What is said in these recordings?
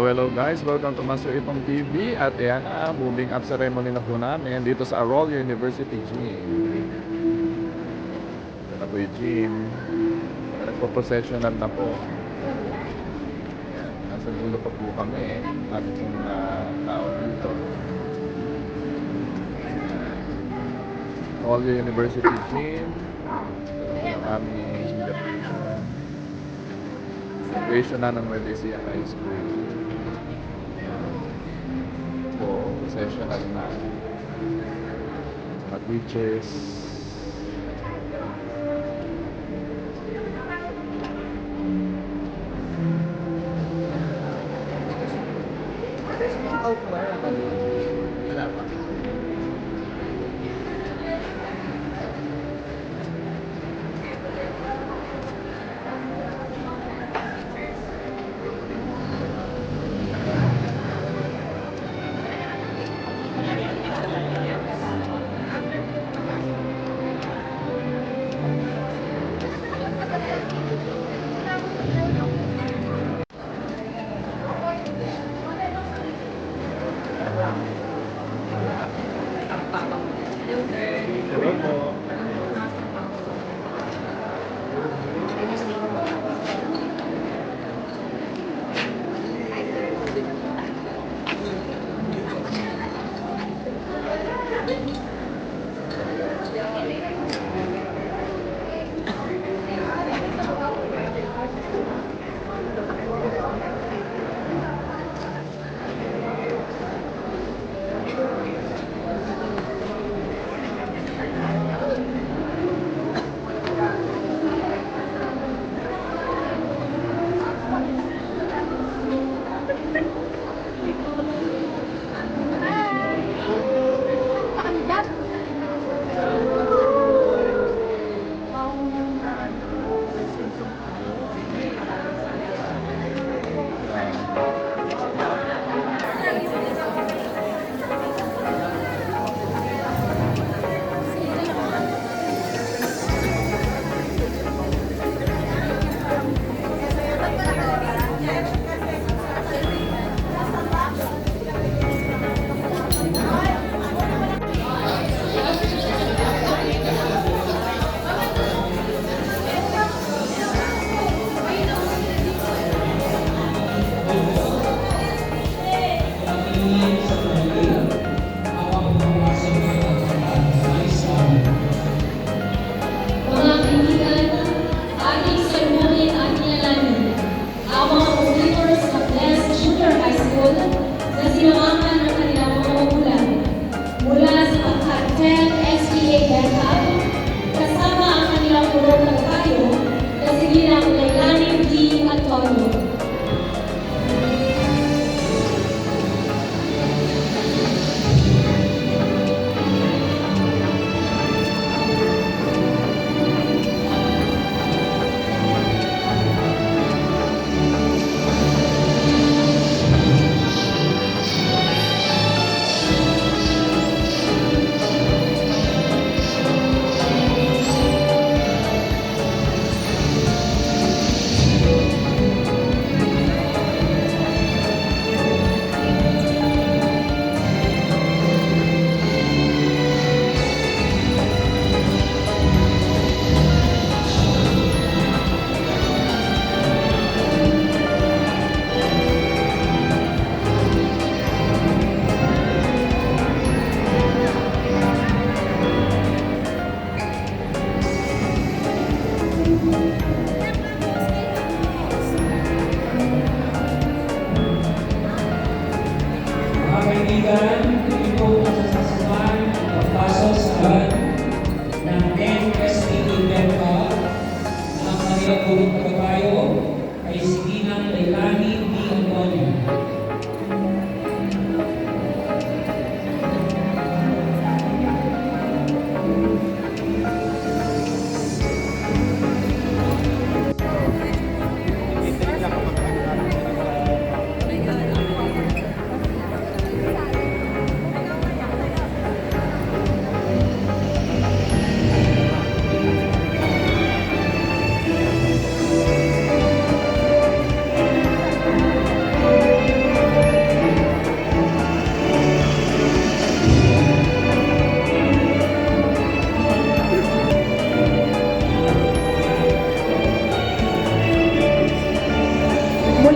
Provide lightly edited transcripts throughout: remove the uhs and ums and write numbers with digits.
Hello guys, welcome to Master Ipong TV. At ayan na, moving up ceremony na po namin dito sa Arroyo University Gym. Ito na po yung gym. Nagpo-processional na po. Ayan, nasa dulo pa po kami. At yung tao dito. Arroyo University Gym. Ito ang aming graduation na ng Malaysia High School. So, sessional na. Mga teachers. Wala pa.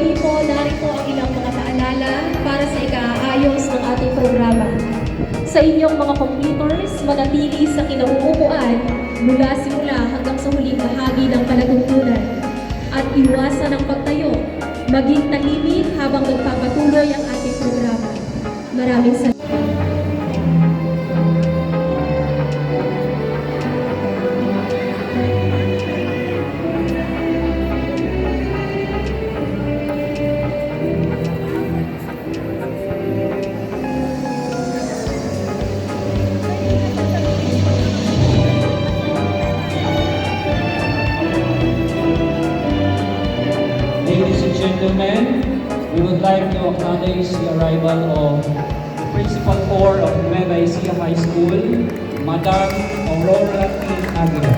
muli po, narito ang ilang mga paalala para sa ikaayos ng ating programa. Sa inyong mga computers, manatili sa kinauupuan mula simula hanggang sa huling bahagi ng palatuntunan. At iwasan ang pagtayo, maging tahimik habang magpapatuloy ang ating programa. Maraming salamat. Ladies and gentlemen, we would like to acknowledge the arrival of the Principal 4 of Nueva Ecija High School, Madam Aurora T. Aguila.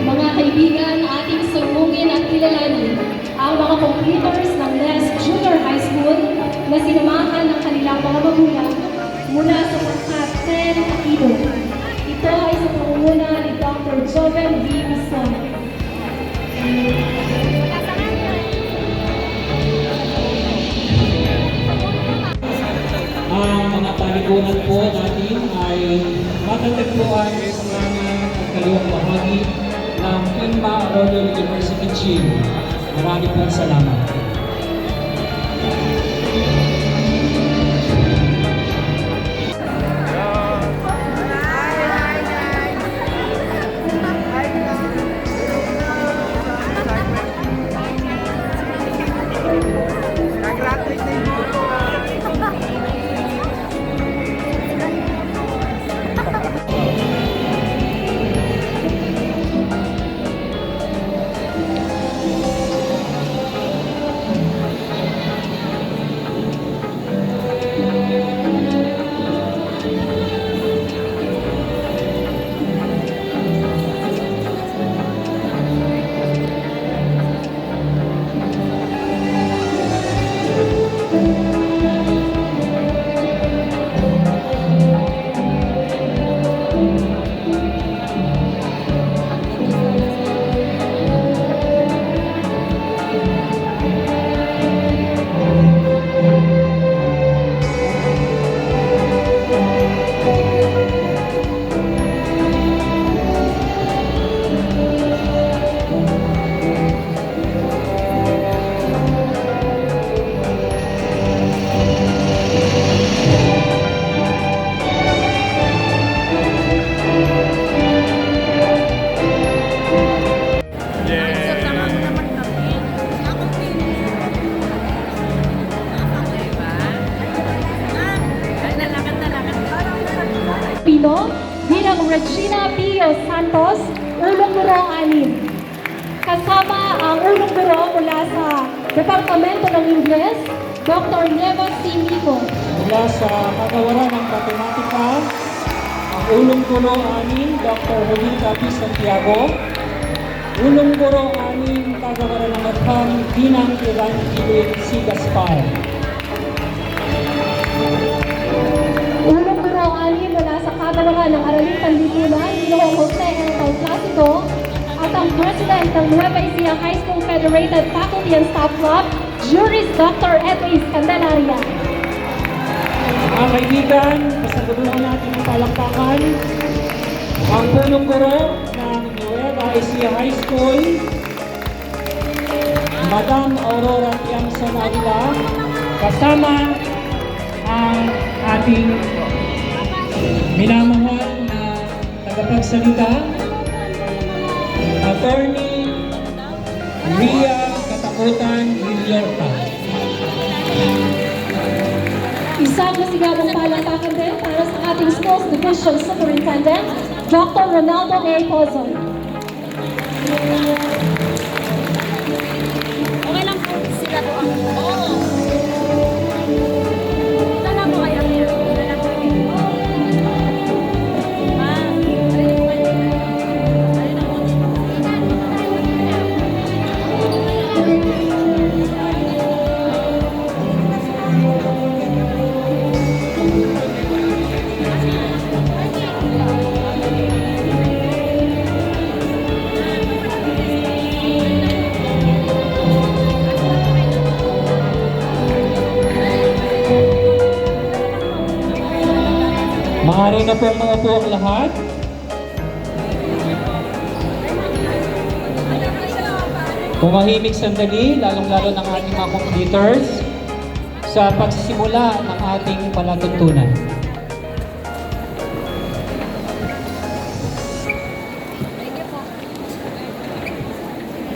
Mga kaibigan, ating sumbungin at kilalanin ang mga computers ng NES Junior High School na sinamahan ng kanilang mga magulang mula sa pangkat 10 Aquino. Ito ay sa pangunguna ni Dr. Joven V. Mison. Ang mga palikunan po natin ay matatagpuan sa kanan at kaliwang bahagi ng Quinma Arroyo University Gym. Marami pong salamat. Pino bilang Regina Pio Santos, Ulong Guro 6. Kasama ang Ulong Guro mula sa Departamento ng Ingles, Dr. Neva C. Mico. Mula sa Kagawaran ng Matematika, ang Ulong Guro 6, Dr. Julita P. Santiago. Ulong Guro 6, Kagawaran ng Matham, Dinang Iran Philip C. Gaspar. Ulong Guro 6 mula sa Kagawaran ng Araling Panlipunan, Ginoong Jose L. Placido, at ang President ng Nueva Ecija High School Federated Faculty and Staff Club, Juris Dr. Edwis Candelaria. Mga kaibigan, pasaguduhan natin ang palakpakan ang punong guro ng Nueva Ecija High School, Madam Aurora Tiangson Aguila, kasama ang ating minamahal na tagapagsalita, Attorney Ria Katakutan Villarta. Isang masigabong palakpakan din para sa ating Schools Division Superintendent, Dr. Ronaldo A. Pozo. Maaari na pong maupo ang lahat. Tumahimik sandali, lalong-lalo ng ating mga computers sa pagsisimula ng ating palatuntunan.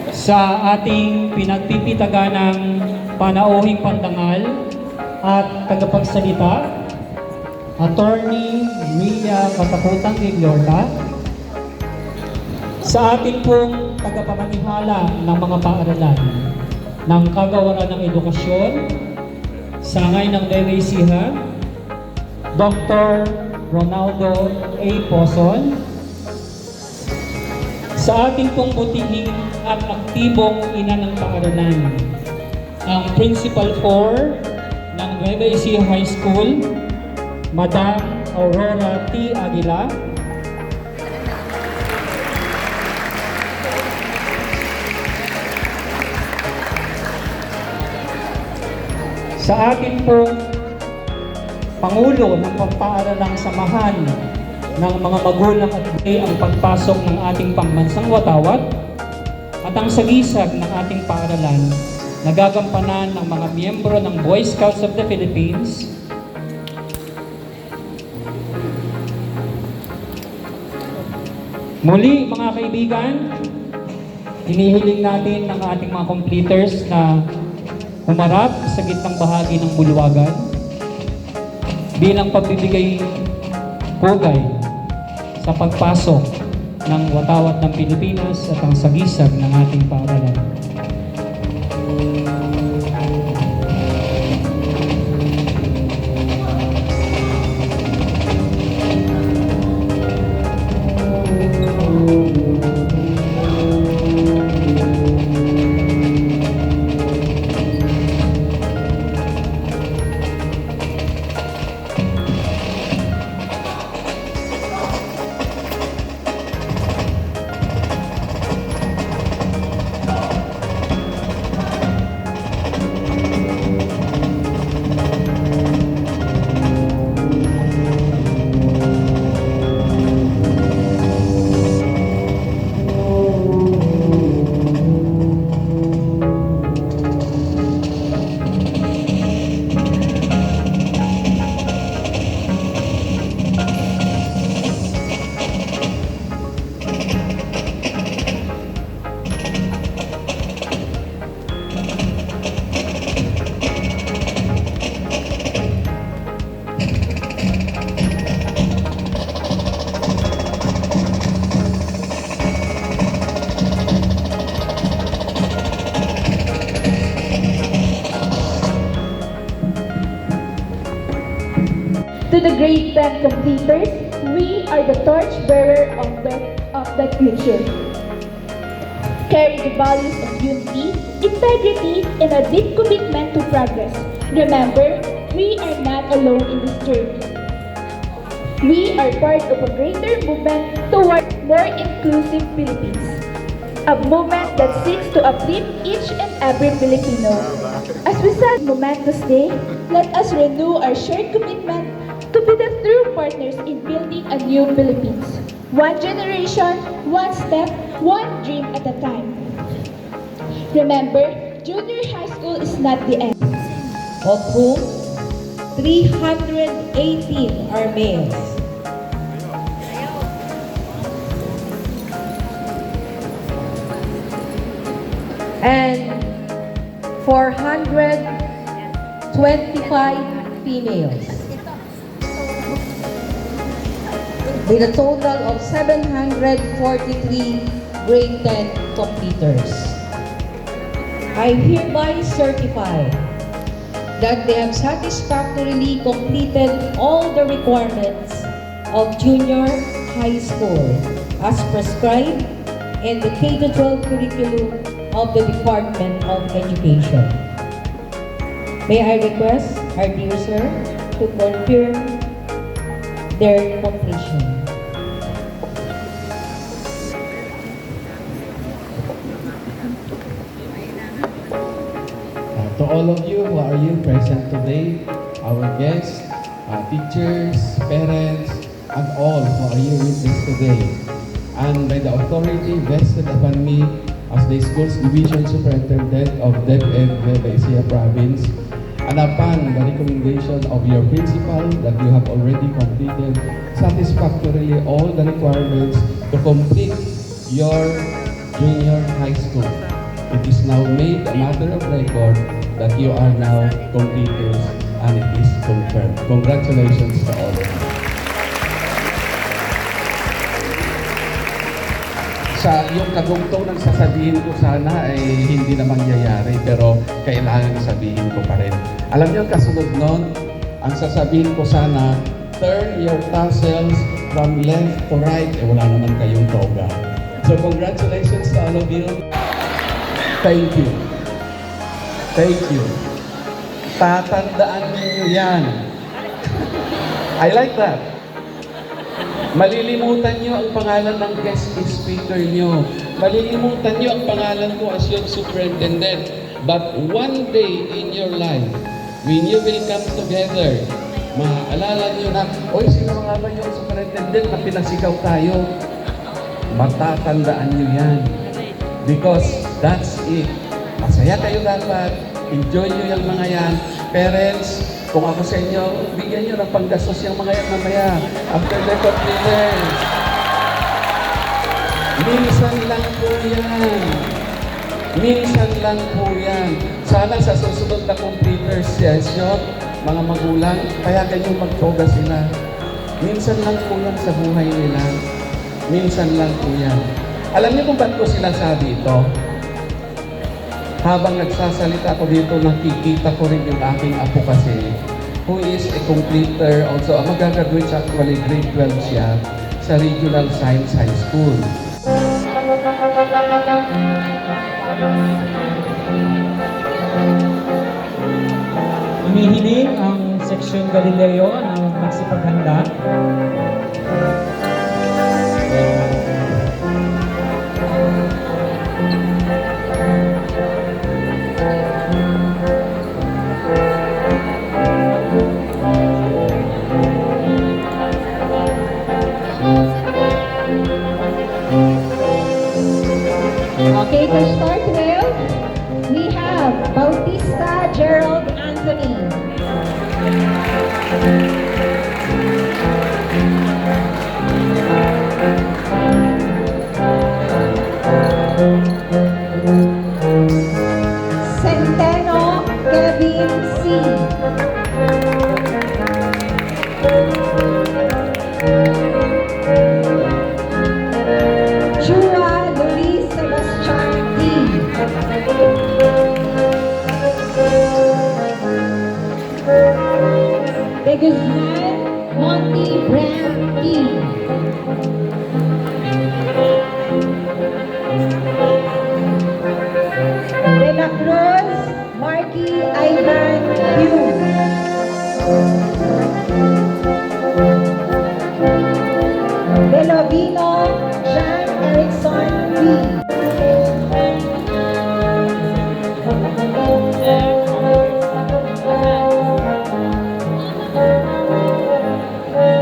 Sa ating pinagpipitaganang panauhing pandangal at tagapagsalita, Attorney Ria Kataputang Iglorta, sa ating pong tagapamanihala ng mga paaralan ng Kagawaran ng Edukasyon, Sangay ng Nueva Ecija, Dr. Ronaldo A. Pozon, sa ating pong butihing at aktibong ina ng paaralan, ang Principal 4 ng Nueva Ecija High School, Madam Aurora T. Aguila, sa ating pong Pangulo ng Pampaaralang Samahan ng mga magulang at ang pagpasok ng ating pambansang watawat at ang sagisag ng ating paaralan na gagampanan ng mga miyembro ng Boy Scouts of the Philippines, muli mga kaibigan, hinihiling natin ng ating mga completers na humarap sa gitnang bahagi ng bulwagan bilang pagbibigay pugay sa pagpasok ng watawat ng Pilipinas at ang sagisag ng ating paaralan. To the great band completers, we are the torchbearer of the future. Carry the values of unity, integrity, and a deep commitment to progress. Remember, we are not alone in this journey. We are part of a greater movement toward more inclusive Philippines. A movement that seeks to uplift each and every Filipino. As we celebrate Momentous Day, let us renew our shared commitment to be the true partners in building a new Philippines. One generation, one step, one dream at a time. Remember, junior high school is not the end. Of whom 318 are males. And 425 females. With a total of 743 grade 10 completers. I hereby certify that they have satisfactorily completed all the requirements of junior high school as prescribed in the K-12 curriculum of the Department of Education. May I request our dear sir to confirm their completion. To all of you who are present today, our guests, teachers, parents, and all who are here with us today. And by the authority vested upon me as the school's division superintendent of DepEd Nueva Ecija province, and upon the recommendation of your principal that you have already completed satisfactorily all the requirements to complete your junior high school, it is now made a matter of record that you are now completers, and it is confirmed. Congratulations to all of you. Sa yung kagungtong ng sasabihin ko sana ay hindi na mangyayari, pero kailangan sabihin ko pa rin. Alam niyo, kasunod nun, ang sasabihin ko sana, turn your tassels from left to right. Wala naman kayong toga. So congratulations to all of you. Thank you. Thank you. Tatandaan niyo yan. I like that. Malilimutan niyo ang pangalan ng guest speaker niyo. Malilimutan niyo ang pangalan ko as your superintendent. But one day in your life, when you will come together, maaalala niyo na, oy, sino nga ba yung superintendent na pinasigaw tayo? Matatandaan niyo yan. Because that's it. Masaya kayo dapat. Enjoy niyo yung mga yan. Parents, kung ako sa inyo, bigyan niyo ng panggastos yung mga yan mamaya. After the completeness. Minsan lang po yan. Minsan lang po yan. Sana sa susunod na completers session, mga magulang, payagan niyo magtoga sila. Minsan lang po yan sa buhay nila. Minsan lang po yan. Alam niyo kung ba't ko sinasabi ito? Habang nagsasalita ko dito, nakikita ko rin yung aking apo kasi, who is a completer also. Ang magagraduate siya actually, grade 12 siya sa Regional Science High School. Humihiling ang seksyon Galileo na magsipaghanda. Okay, to start with, we have Bautista Gerald Anthony. Centeno Kevin C. Chua Luis Sebastian D. De Guzman Monty Brand E. De La Cruz Marky Ivan Hugh. De Lovino Jean Erickson B.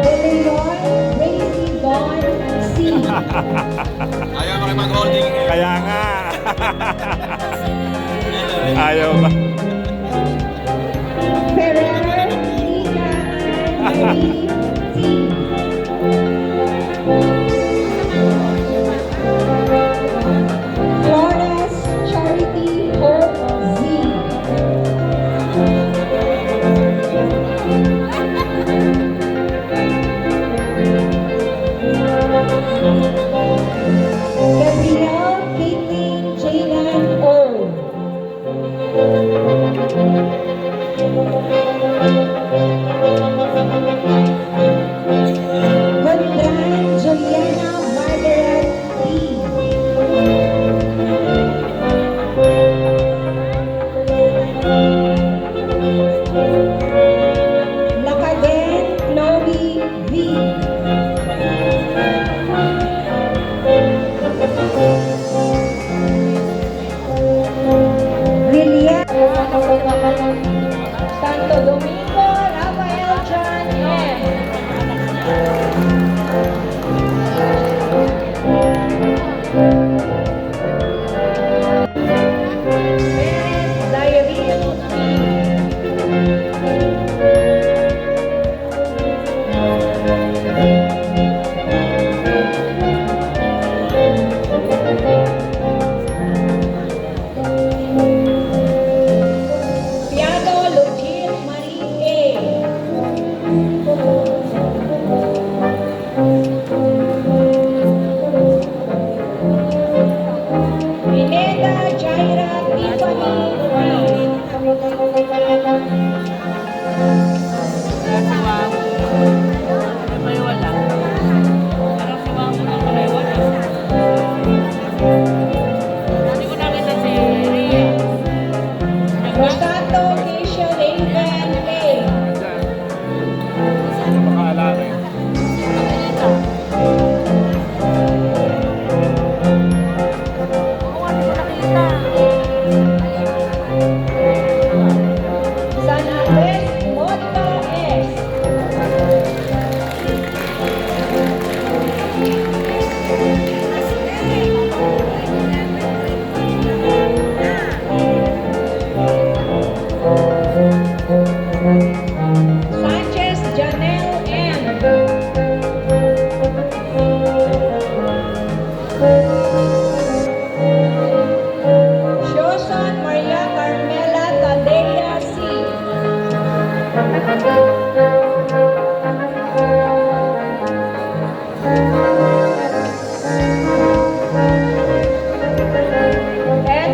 De Leon Gracie Don C. Ayaw mo kayo mag-holding eh. Kaya nga. Ayaw ba? Ferrer Nika Anne T. Flores Charity Hope Z. Gabrielle Caitlin Jaylan O.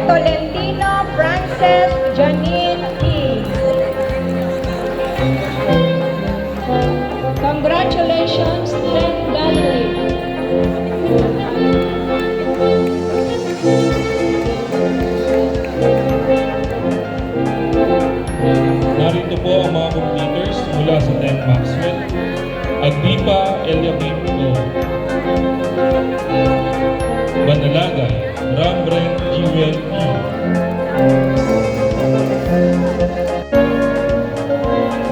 Tolentino Frances Janine E. Congratulations, Len Galilei. Narito po ang mga completers mula sa 10 Maxwell. Agripa Eliakim O. Banalaga, Rambren Jewel E.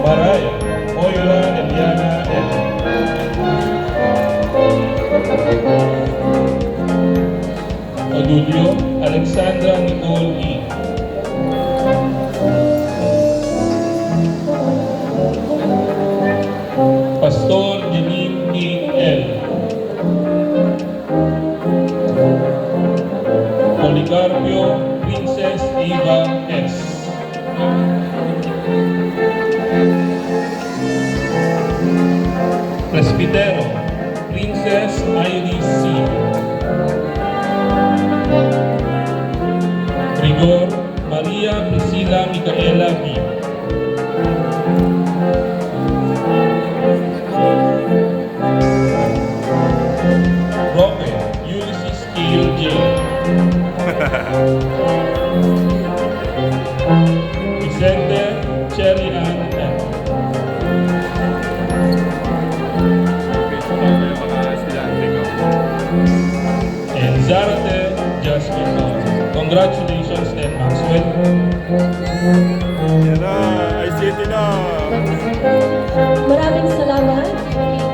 Maraya, Moira Eliana L. Odulio, Alexandra Nicole E. Pastor Janine King L. Policarpio Princess Eva S. Presbitero Princess Iris C. Rigor Maria Priscilla Micaela B. Roque Ulysses Kiel J. Vicente Cherry Ann M. Facebook ako yung mga estudyante ko. And Zarate Jasmine Bond. Congratulations, Len Maxwell. Yan na, ICT na. Maraming salamat,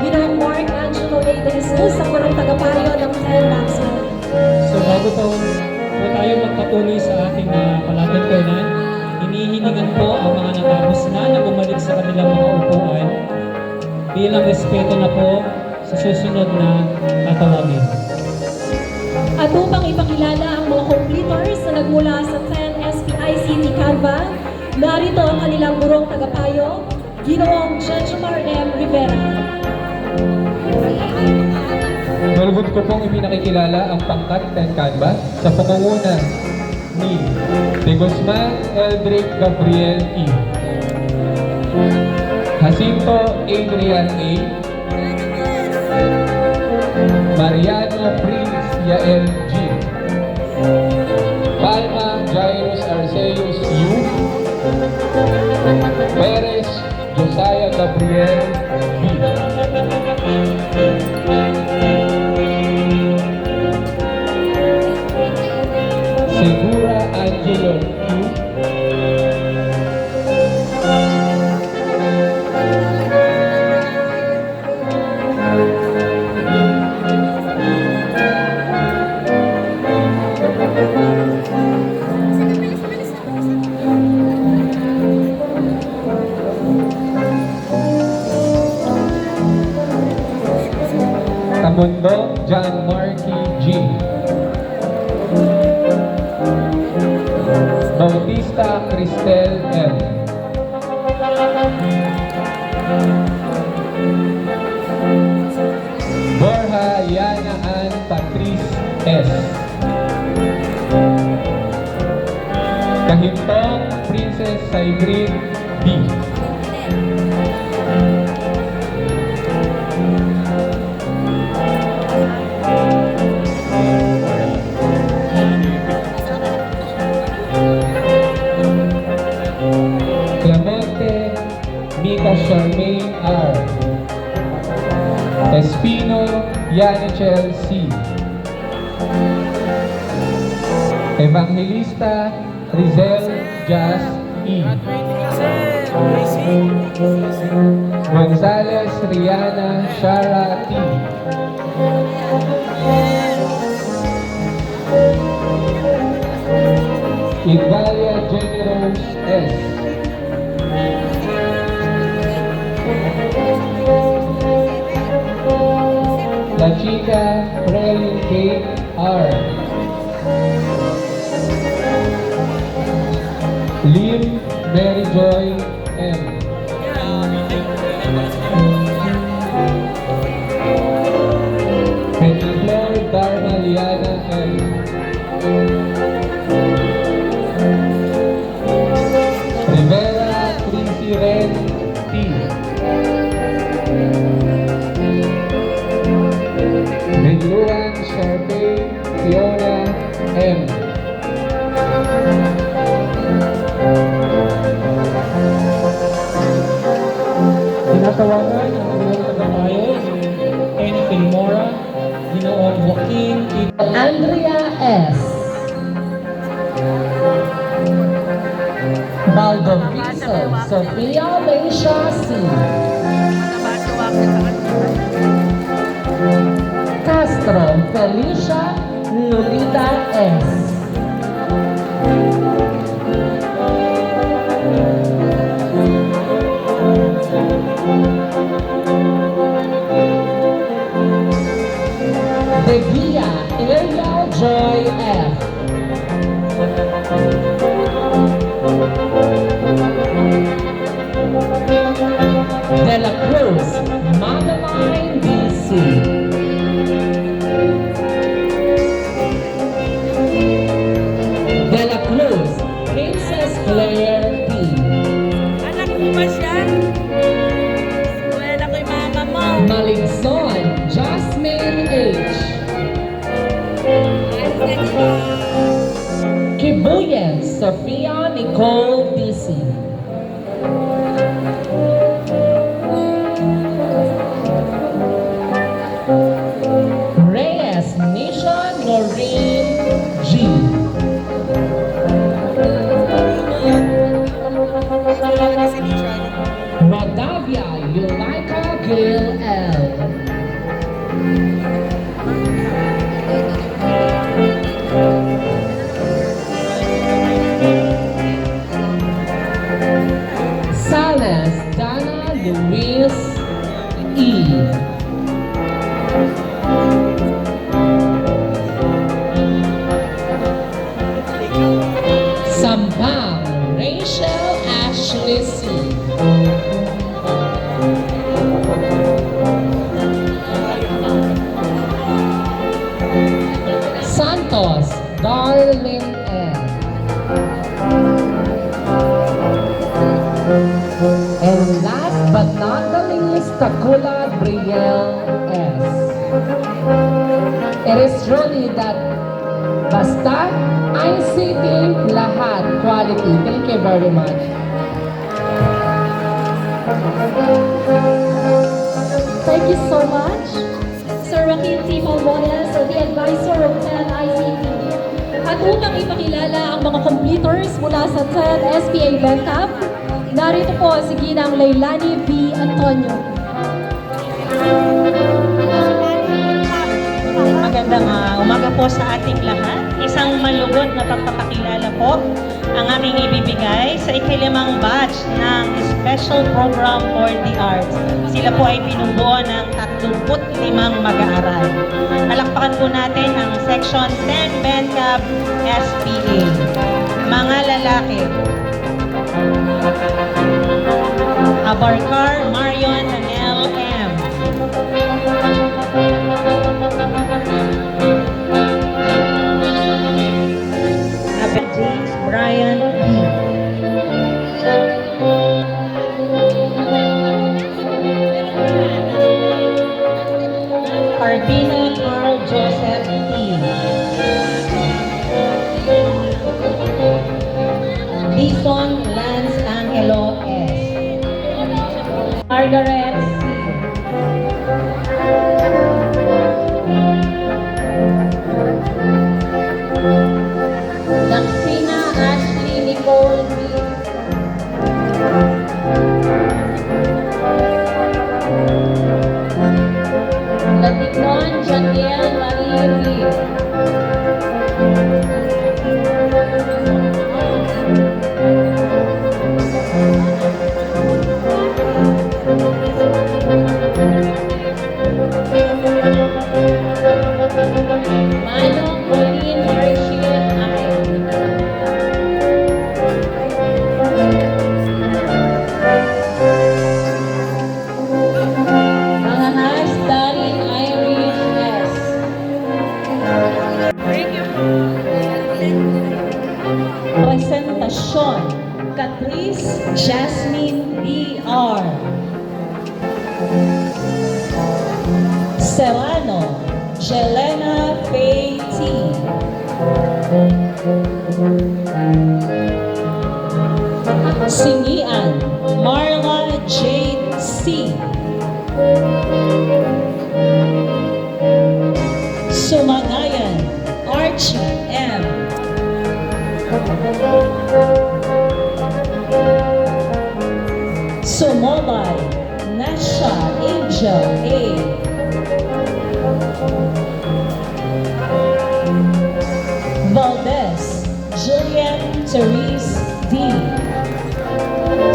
Ginoong Mark Angelo A. De Jesus, ang kurang tagapayo ng 10 Maxwell. So bago po tayo magpatuloy sa ating palatuntunan, hinihiningan po ang mga natapos na bumalik sa kanilang mga upuan bilang respeto na po sa susunod na tatawagin. At upang ipakilala ang mga completers na nagmula sa 10 SPICT Canva, narito ang kanilang burong tagapayo, Ginoong Jejomar M. Rivera. Malugod ko pong ipinakikilala ang pangkat 10 Canva sa pangunguna ni De Guzman Eldrick Gabriel E. Jacinto Adrian A. Mariano Prince Yael G. Palma Jairus Arceus U. Perez Josiah Gabriel B. Segura Angelo Q. Tamundo John Marky G. Bautista Cristel M. Borja Yana Ann Patrice S. Kahintong Princess Sigrid B. Clemente Mika Charmaine R. Espino Yanichel C. Evangelista Rizel Jazz E. Gonzales Rihanna Shara T. Igvalia Jenny Rose S. La Chica Prelin Kate R. Lim Mary Joy M. Petriflor Dharma Liana L. Aldoviso Sofia Leisha C. Castro Felicia Lolita S. De Villa Ariel Joy F. De La Cruz Madeline DC. De La Cruz Princess Claire P. Anak mo ba siya? Wala ko yung mama mo. Maligson Jasmine H. Kibuyen Sofia Nicole DC. Reyes Nisha Noreen G. Rodavia Yulaika Gail L. Salas Dana Luis E. Sampang Rachel Ashley C. Santos Darlene M. And last but not the least, Takula Brielle S. It is truly that basta ICT lahat quality. Thank you very much. Thank you so much, Sir Joaquin T. Palmones, the advisor of 10 ICT. At upang ipakilala ang mga completers mula sa 10 SPA Bentab, narito po si Ginang Leilani V. Antonio. Magandang umaga po sa ating lahat. Isang malugod na pagpapakilala po ang aking ibibigay sa ikalimang batch ng Special Program for the Arts. Sila po ay binubuo ng 35 mag-aaral. Palakpakan po natin ang Section 10 Bentab SPA. Mga lalaki. Abarcar Marion Anel M. James Brian B. Arbina Carl Joseph T. Dison Lance Angelo S. Margaret C. Laksina Ashley Nicole B. Latignon Janiel Marie B. Manong Pauline Marcia Manganas Darin Irish S. Presentasyon Catrice Jasmine D.R. Serrano Jelena Faye T. Singian Marla Jade C. Sumanayan Archie M. Sumobay, Nasha Angel A. Valdez, Julian Therese D.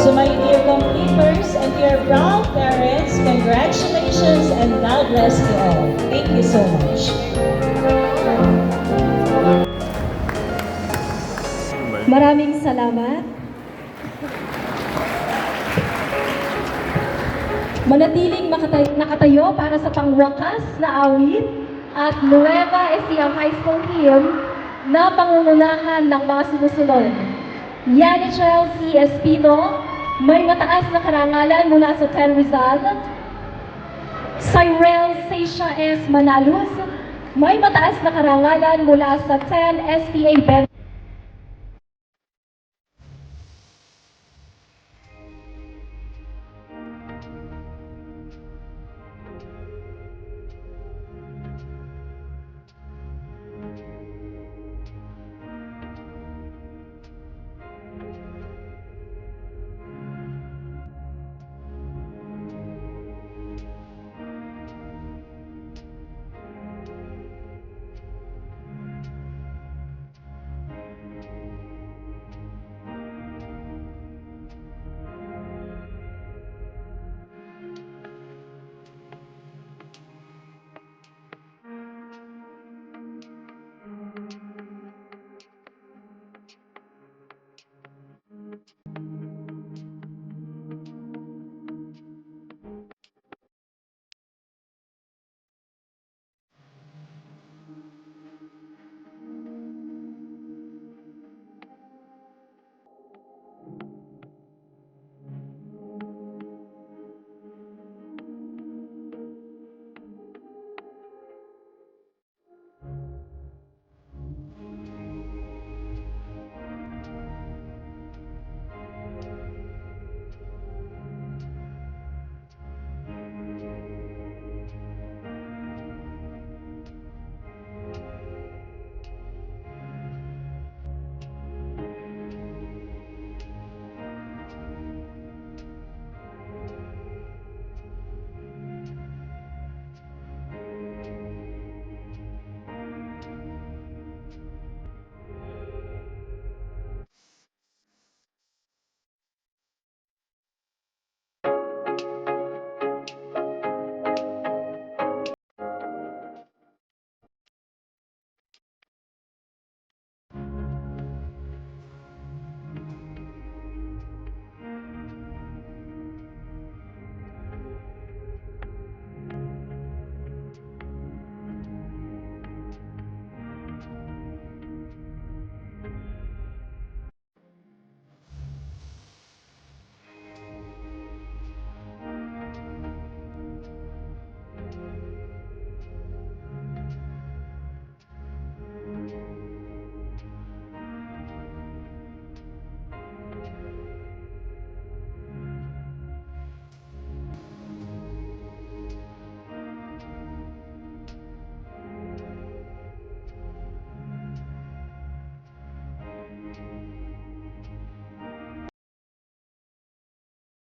To my dear completers and dear proud parents, congratulations and God bless you all. Thank you so much. Maraming salamat. Manatiling nakatayo para sa pangwakas na awit at Nueva Ecija High School Hymn na pangungunahan ng mga sumusunod. Yanichel C. Espino, may mataas na karangalan mula sa Ten Rizal. Cyrel Seisha S. Manaluz, may mataas na karangalan mula sa Ten SPA Ben.